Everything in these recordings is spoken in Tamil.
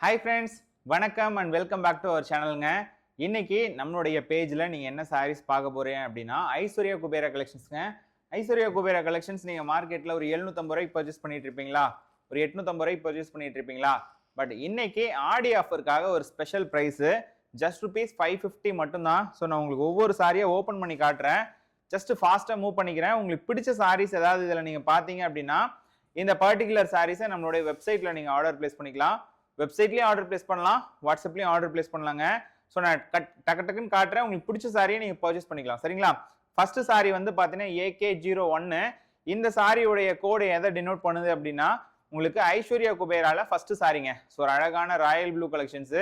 Hi friends, வணக்கம் and welcome back to our channelங்க. இன்னைக்கு நம்மளுடைய பேஜ்ல நீங்க என்ன sarees பார்க்க போறீங்க அப்படின்னா ஐஸ்வர்யா குபேரா கலெக்ஷன்ஸ்ங்க. ஐஸ்வர்யா குபேரா கலெக்ஷன்ஸ் நீங்க மார்க்கெட்ல ஒரு 750 ரூபாய்க்கு பர்ச்சேஸ் பண்ணிட்டு இருப்பீங்களா? ஒரு 850 ரூபாய்க்கு பர்ச்சேஸ் பண்ணிட்டு இருப்பீங்களா? பட் இன்னைக்கு ஆடி ஆஃபர்க்காக ஒரு ஸ்பெஷல் பிரைஸ் just rupees 550 மட்டும் தான். சோ நான் உங்களுக்கு ஒவ்வொரு சாரியா ஓபன் பண்ணி காட்டுறேன். ஜஸ்ட் ஃபாஸ்டா மூவ் பண்ணிக்கிறேன். உங்களுக்கு பிடிச்ச sarees ஏதாவது இதல நீங்க பாத்தீங்க அப்படின்னா இந்த பர்టిక్యులர் sarees நம்மளுடைய வெப்சைட்ல நீங்க ஆர்டர் பிளேஸ் பண்ணிக்கலாம். வெப்சைட்லயே ஆர்டர் பிளேஸ் பண்ணலாம், வாட்ஸ்அப்லயும் ஆர்டர் பிளேஸ் பண்ணலாங்க. சோ நான் டக்கு டக்குன்னு காட்டுறேன். உங்களுக்கு பிடிச்ச சாரியை நீங்க பர்ச்சேஸ் பண்ணிக்கலாம். சரிங்களா? ஃபர்ஸ்ட் சாரி வந்து பாத்தீங்கன்னா AK01. இந்த சாரியோட கோட் எதை டினோட் பண்ணுது அப்படின்னா உங்களுக்கு ஐஸ்வர்யா குபேரால ஃபர்ஸ்ட் சாரிங்க. சோ ஒரு அழகான ராயல் ப்ளூ கலெக்ஷன்ஸ்.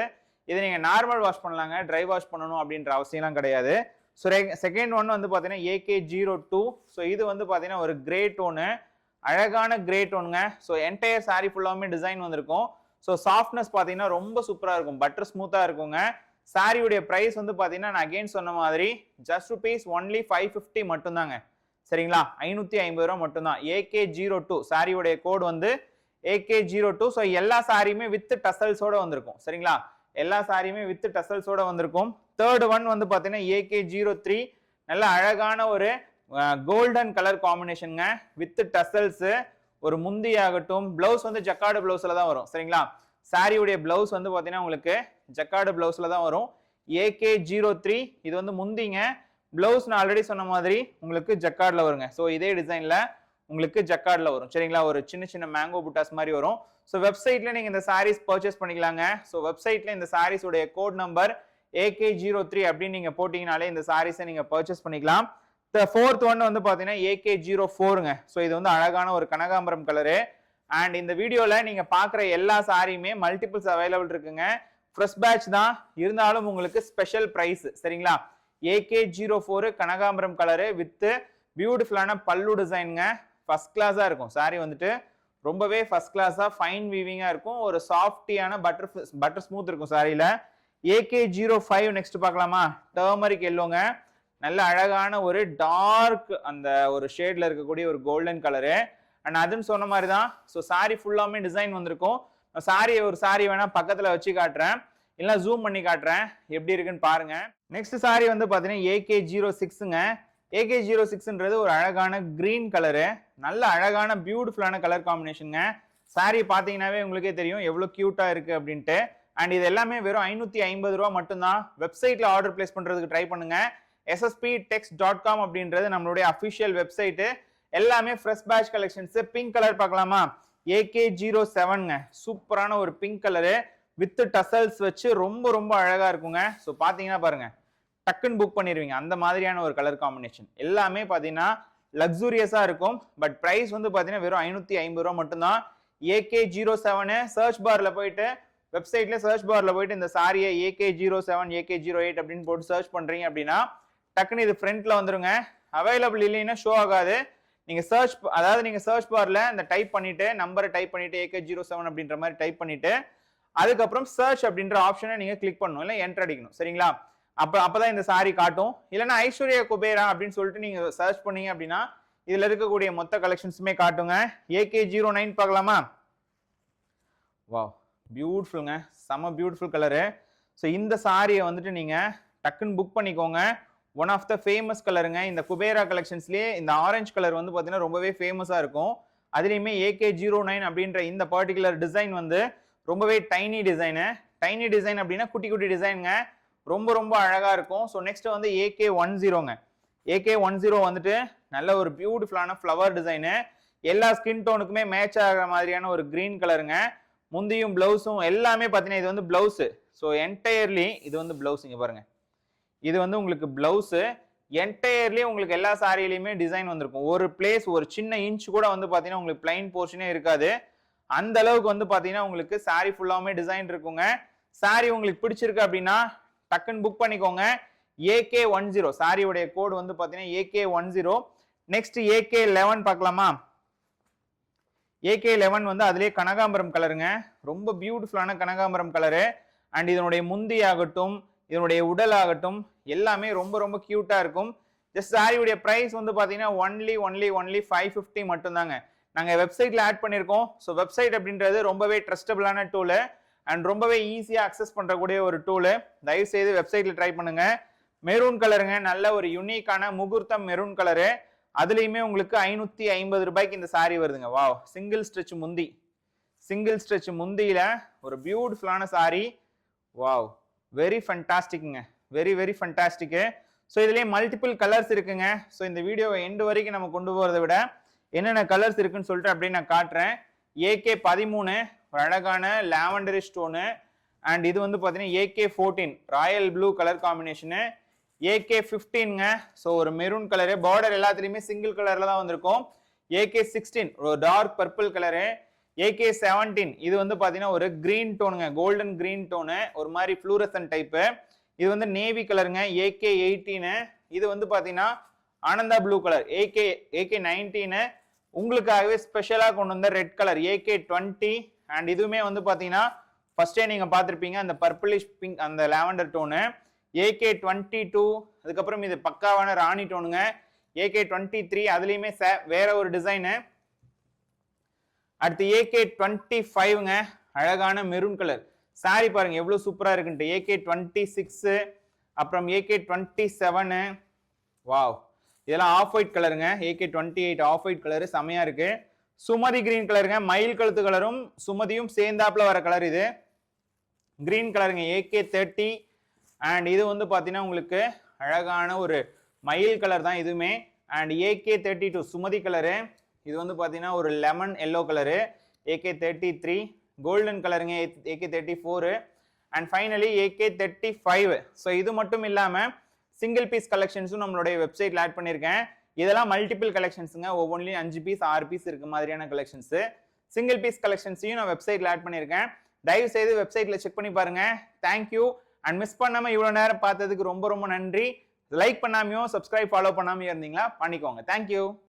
இதை நீங்க நார்மல் வாஷ் பண்ணலாங்க, ட்ரை வாஷ் பண்ணணும் அப்படின்ற அவசியம்லாம் கிடையாது. ஸோ செகண்ட் ஒன் வந்து பார்த்தீங்கன்னா AK02. ஸோ இது வந்து பார்த்தீங்கன்னா ஒரு கிரே டோனு, அழகான கிரே டோனுங்க. ஸோ என்டையர் சாரி ஃபுல்லாமே டிசைன் வந்திருக்கும். ஸோ சாஃப்ட்னஸ் பார்த்தீங்கன்னா ரொம்ப சூப்பராக இருக்கும், பட்டர் ஸ்மூத்தாக இருக்குங்க. சாரியுடைய ப்ரைஸ் வந்து பார்த்தீங்கன்னா நான் அகெயின் சொன்ன மாதிரி ஜஸ்ட் ருபீஸ் ஒன்லி 550 மட்டும்தாங்க. சரிங்களா? 550 ரூபா மட்டும்தான். AK02 சாரியுடைய கோட் வந்து AK02. ஸோ எல்லா சாரியுமே வித் டசல்ஸோட வந்திருக்கும். சரிங்களா? எல்லா சாரியுமே வித் டசல்ஸோட வந்திருக்கும். தேர்ட் ஒன் வந்து பார்த்தீங்கன்னா AK03. நல்ல அழகான ஒரு கோல்டன் கலர் காம்பினேஷனுங்க வித் டசல்ஸ். ஒரு முந்தி ஆகட்டும், பிளவுஸ் வந்து ஜக்கார்டு பிளவுஸ்ல தான் வரும். சரிங்களா? சாரியுடைய பிளவுஸ் வந்து பார்த்தீங்கன்னா உங்களுக்கு ஜக்கார்டு பிளவுஸ்ல தான் வரும். AK03 இது வந்து முந்திங்க. பிளவுஸ் நான் ஆல்ரெடி சொன்ன மாதிரி உங்களுக்கு ஜக்கார்ட்ல வருங்க. ஸோ இதே டிசைன்ல உங்களுக்கு ஜக்கார்ட்ல வரும். சரிங்களா? ஒரு சின்ன சின்ன மேங்கோ புட்டாஸ் மாதிரி வரும். ஸோ வெப்சைட்ல நீங்க இந்த சாரீஸ் பர்ச்சேஸ் பண்ணிக்கலாங்க. ஸோ வெப்சைட்ல இந்த சாரீஸ் உடைய கோட் நம்பர் AK03 அப்படின்னு நீங்க போட்டீங்கனாலே இந்த சாரீஸை நீங்க பர்ச்சேஸ் பண்ணிக்கலாம். ஃபோர்த் ஒன் வந்து பாத்தீங்கன்னா AK04ங்க. ஸோ இது வந்து அழகான ஒரு கனகாம்பரம் கலரு. அண்ட் இந்த வீடியோல நீங்க பாக்குற எல்லா சாரியுமே மல்டிபிள்ஸ் அவைலபிள் இருக்குங்க. ஃப்ரெஷ் பேட்ச் தான் இருந்தாலும் உங்களுக்கு ஸ்பெஷல் பிரைஸ். சரிங்களா? AK04 கனகாம்பரம் கலரு வித் பியூட்டிஃபுல்லான பல்லு டிசைனுங்க. ஃபர்ஸ்ட் கிளாஸா இருக்கும் சாரி வந்துட்டு. ரொம்பவே ஃபர்ஸ்ட் கிளாஸா ஃபைன் வீவிங்கா இருக்கும். ஒரு சாஃப்டியான பட்டர் ஸ்மூத் இருக்கும் சாரியில. AK05 நெக்ஸ்ட் பார்க்கலாமா? டர்மரிக் எல்லோங்க. நல்ல அழகான ஒரு டார்க் அந்த ஒரு ஷேட்ல இருக்கக்கூடிய ஒரு கோல்டன் கலரு. அண்ட் அதுன்னு சொன்ன மாதிரி தான். ஸோ சாரி ஃபுல்லாமே டிசைன் வந்திருக்கும். ஒரு சாரி வேணா பக்கத்துல வச்சு காட்டுறேன், இல்லைன்னா ஜூம் பண்ணி காட்டுறேன், எப்படி இருக்குன்னு பாருங்க. நெக்ஸ்ட் சாரி வந்து பாத்தீங்கன்னா AK06ங்க. AK06ன்றது ஒரு அழகான கிரீன் கலரு. நல்ல அழகான பியூட்டிஃபுல்லான கலர் காம்பினேஷனுங்க. சாரி பாத்தீங்கன்னாவே உங்களுக்கே தெரியும் எவ்வளவு கியூட்டா இருக்கு அப்படின்ட்டு. அண்ட் இது எல்லாமே வெறும் 550 ரூபா மட்டும்தான். வெப்சைட்ல ஆர்டர் பிளேஸ் பண்றதுக்கு ட்ரை பண்ணுங்க. ssptext.com அப்படின்றது நம்மளுடைய அபிஷியல் வெப்சைட். எல்லாமே fresh batch collections. Pink colour பார்க்கலாமா? AK07ங்க. சூப்பரான ஒரு பிங்க் கலரு வித் டசல்ஸ் வச்சு ரொம்ப ரொம்ப அழகா இருக்குங்க. ஸோ பாத்தீங்கன்னா பாருங்க, டக்குன்னு புக் பண்ணிடுவீங்க அந்த மாதிரியான ஒரு கலர் காம்பினேஷன். எல்லாமே பாத்தீங்கன்னா லக்ஸூரியஸா இருக்கும். பட் பிரைஸ் வந்து பாத்தீங்கன்னா வெறும் 550 ரூபா மட்டும்தான். AK07 சர்ச் பார்ல போயிட்டு வெப்சைட்ல சர்ச் பார்ல போயிட்டு இந்த சாரியை AK07 AK08 அப்படின்னு போட்டு சர்ச் பண்றீங்க அப்படின்னா டக்குன்னு இது ஃப்ரண்ட்ல வந்துருங்க. அவைலபிள் இல்லைன்னா ஷோ ஆகாது. நீங்க சர்ச் பார்ல இந்த டைப் பண்ணிட்டு நம்பரை டைப் பண்ணிட்டு AK07 அப்படின்ற மாதிரி டைப் பண்ணிட்டு அதுக்கப்புறம் சர்ச் அப்படின்ற ஆப்ஷனை நீங்க கிளிக் பண்ணணும், இல்லை என்டர் அடிக்கணும். சரிங்களா? அப்பதான் இந்த சாரி காட்டும். இல்லைன்னா ஐஸ்வர்யா குபேரா அப்படின்னு சொல்லிட்டு நீங்க சர்ச் பண்ணீங்க அப்படின்னா இதுல இருக்கக்கூடிய மொத்த கலெக்ஷன்ஸுமே காட்டுங்க. AK09 பார்க்கலாமா? வாவ், பியூட்டிஃபுல்லுங்க. செம பியூட்டிஃபுல் கலரு. ஸோ இந்த சாரியை வந்துட்டு நீங்க டக்குன்னு புக் பண்ணிக்கோங்க. ஒன் ஆஃப் த ஃபேமஸ் கலருங்க. இந்த குபேரா கலெக்ஷன்ஸ்லேயே இந்த ஆரஞ்சு கலர் வந்து பார்த்தீங்கன்னா ரொம்பவே ஃபேமஸாக இருக்கும். அதுலேயுமே AK09 அப்படின்ற இந்த பர்டிகுலர் டிசைன் வந்து ரொம்பவே டைனி டிசைனு. டைனி டிசைன் அப்படின்னா குட்டி குட்டி டிசைனுங்க. ரொம்ப ரொம்ப அழகாக இருக்கும். ஸோ நெக்ஸ்ட் வந்து AK10ங்க. AK10 வந்துட்டு நல்ல ஒரு பியூட்டிஃபுல்லான ஃப்ளவர் டிசைனு. எல்லா ஸ்கின் டோனுக்குமே மேட்ச் ஆகிற மாதிரியான ஒரு கிரீன் கலருங்க. முந்தியும் பிளவுஸும் எல்லாமே பார்த்தீங்கன்னா இது வந்து பிளவுஸு. ஸோ என்டையர்லி இது வந்து பிளவுஸ். இங்கே பாருங்க, இது வந்து உங்களுக்கு பிளவுஸு. என்டையர்லி உங்களுக்கு எல்லா சாரியிலையுமே டிசைன் வந்திருக்கும். ஒரு பிளேஸ் ஒரு சின்ன இன்ச் கூட வந்து பார்த்தீங்கன்னா உங்களுக்கு பிளைன் போர்ஷனே இருக்காது. அந்த அளவுக்கு வந்து பார்த்தீங்கன்னா உங்களுக்கு சாரி ஃபுல்லாமே டிசைன் இருக்குங்க. சாரி உங்களுக்கு பிடிச்சிருக்கு அப்படின்னா டக்குன்னு புக் பண்ணிக்கோங்க. AK10 சாரியுடைய கோடு வந்து பார்த்தீங்கன்னா AK10. நெக்ஸ்ட் AK11 பார்க்கலாமா? AK11 வந்து அதுலேயே கனகாம்பரம் கலருங்க. ரொம்ப பியூட்டிஃபுல்லான கனகாம்பரம் கலரு. அண்ட் இதனுடைய முந்தி ஆகட்டும், இதனுடைய உடல் ஆகட்டும், எல்லாமே ரொம்ப ரொம்ப கியூட்டா இருக்கும். ஜஸ்ட் சாரியுடைய பிரைஸ் வந்து பாத்தீங்கன்னா ஒன்லி 550 மட்டும்தாங்க. நாங்க வெப்சைட்ல ஆட் பண்ணிருக்கோம். ஸோ வெப்சைட் அப்படின்றது ரொம்பவே ட்ரஸ்டபிளான டூலு. அண்ட் ரொம்பவே ஈஸியாக அக்சஸ் பண்ணுறக்கூடிய ஒரு டூலு. தயவு செய்து வெப்சைட்டில் ட்ரை பண்ணுங்க. மெரூன் கலருங்க, நல்ல ஒரு யூனிக்கான முகூர்த்தம் மெரூன் கலரு. அதுலேயுமே உங்களுக்கு 550 ரூபாய்க்கு இந்த சாரி வருதுங்க. வாவ், சிங்கிள் ஸ்ட்ரெச் முந்தி, சிங்கிள் ஸ்ட்ரெச் முந்தியில் ஒரு பியூட்டிஃபுல்லான சாரி. வாவ், வெரி ஃபண்டாஸ்டிக்குங்க, வெரி வெரி ஃபண்டாஸ்டிக்கு. ஸோ இதுலேயே மல்டிபிள் கலர்ஸ் இருக்குங்க. ஸோ இந்த வீடியோவை எண்டு வரைக்கும் நம்ம கொண்டு போகிறத விட என்னென்ன கலர்ஸ் இருக்குன்னு சொல்லிட்டு அப்படியே நான் காட்டுறேன். AK13 ஒரு அழகான லாவெண்டரி ஸ்டோனு. அண்ட் இது வந்து பார்த்தீங்கன்னா AK14 royal blue colour combination. AK15ங்க, ஸோ ஒரு மெரூன் கலரு. பார்டர் எல்லாத்துலேயுமே சிங்கிள் கலரில் தான் வந்திருக்கும். AK16 ஒரு டார்க் பர்பிள் கலரு. AK17 இது வந்து பார்த்தீங்கன்னா ஒரு கிரீன் டோனுங்க, கோல்டன் கிரீன் டோனு, ஒரு மாதிரி ஃப்ளூரசன் டைப்பு. இது வந்து நேவி கலருங்க. AK18 இது வந்து பார்த்தீங்கன்னா ஆனந்தா ப்ளூ கலர். AK19 உங்களுக்காகவே ஸ்பெஷலாக கொண்டு வந்த ரெட் கலர் AK20. அண்ட் இதுவுமே வந்து பார்த்தீங்கன்னா ஃபர்ஸ்டே நீங்கள் பார்த்துருப்பீங்க அந்த பர்பிளிஷ் பிங்க் அந்த லாவெண்டர் டோனு. AK22 அதுக்கப்புறம் இது பக்காவான ராணி டோனுங்க. AK23 அதுலேயுமே வேற ஒரு டிசைனு. அடுத்து AK25ங்க, அழகான மெரூன் கலர் சாரி பாருங்க எவ்வளோ சூப்பராக இருக்குன்ட்டு. AK26 அப்புறம் AK27. வாவ், இதெல்லாம் ஆஃப் ஒயிட் கலருங்க. AK28 ஆஃப் ஒயிட் கலரு செமையா இருக்கு. சுமதி கிரீன் கலருங்க, மயில் கழுத்து கலரும் சுமதியும் சேர்ந்தாப்புல வர கலர் இது. கிரீன் கலருங்க AK30. அண்ட் இது வந்து பார்த்தீங்கன்னா உங்களுக்கு அழகான ஒரு மயில் கலர் தான் இதுவுமே. And AK32 Sumathi colour. இது வந்து பார்த்தீங்கன்னா ஒரு lemon yellow colour. AK33 golden கலருங்க. AK34 and finally AK35. So இது மட்டும் இல்லாமல் சிங்கிள் பீஸ் கலெக்ஷன்ஸும் நம்மளுடைய வெப்சைட்ல ஆட் பண்ணியிருக்கேன். இதெல்லாம் மல்டிபிள் கலெக்ஷன்ஸுங்க, ஒவ்வொன்றிலையும் 5 பீஸ் 6 பீஸ் இருக்க மாதிரியான கலெக்ஷன்ஸு. சிங்கிள் பீஸ் கலெக்ஷன்ஸையும் நான் வெப்சைட்ல ஆட் பண்ணியிருக்கேன். தயவு செய்து வெப்சைட்ல செக் பண்ணி பாருங்க. தேங்க்யூ. அண்ட் மிஸ் பண்ணாம இவ்வளோ நேரம் பார்த்ததுக்கு ரொம்ப ரொம்ப நன்றி. லைக் பண்ணாமையும் சப்ஸ்கிரைப் ஃபாலோ பண்ணாமையும் இருந்தீங்களா பண்ணிக்கோங்க. தேங்க்யூ.